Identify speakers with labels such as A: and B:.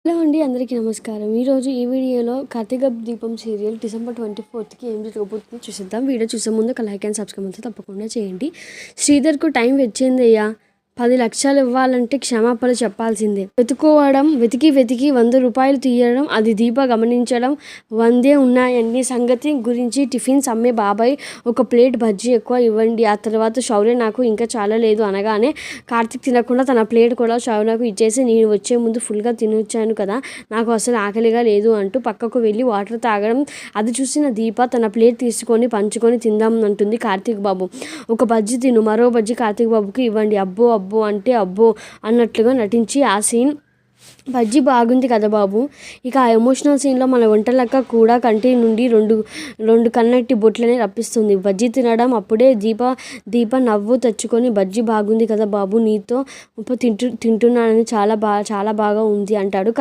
A: Hello అండి, అందరికీ నమస్కారం. ఈరోజు ఈ వీడియోలో కార్తీక దీపం సీరియల్ డిసెంబర్ 24కి ఏం జరగబోతుందో చూసేద్దాం. వీడియో చూసే ముందు ఒక లైక్ అండ్ సబ్స్క్రైబ్ అయితే తప్పకుండా చేయండి. శ్రీధర్కు టైం వచ్చిందయ్యా, 10 లక్షలు ఇవ్వాలంటే క్షమాపణ చెప్పాల్సిందే. వెతికి 100 రూపాయలు తీయడం, అది దీప గమనించడం, 100 ఉన్నాయన్ని సంగతి గురించి టిఫిన్స్ అమ్మే బాబాయ్ ఒక ప్లేట్ బజ్జీ ఎక్కువ ఇవ్వండి. ఆ తర్వాత శౌర్య నాకు ఇంకా చాలా లేదు అనగానే కార్తీక్ తినకుండా తన ప్లేట్ కూడా శౌర్యకు ఇచ్చేసి, నేను వచ్చే ముందు ఫుల్గా తినొచ్చాను కదా, నాకు అసలు ఆకలిగా లేదు అంటూ పక్కకు వెళ్ళి వాటర్ తాగడం. అది చూసిన దీప తన ప్లేట్ తీసుకొని పంచుకొని తిందాం అంటుంది. కార్తీక్ బాబు ఒక బజ్జీ తిను, మరో బజ్జీ కార్తీక్ బాబుకి ఇవ్వండి. అబ్బో అంటే అబ్బో అన్నట్లుగా నటించి ఆ సీన్ బజ్జీ బాగుంది కదా బాబు. ఇక ఆ ఎమోషనల్ సీన్లో మన వంటలక్క కూడా కంటి నుండి రెండు కన్నట్టి బొట్లని రప్పిస్తుంది. బజ్జీ తినడం అప్పుడే దీప నవ్వు తెచ్చుకొని, బజ్జీ బాగుంది కదా బాబు, నీతో తింటున్నానని చాలా బాగా ఉంది అంటాడు.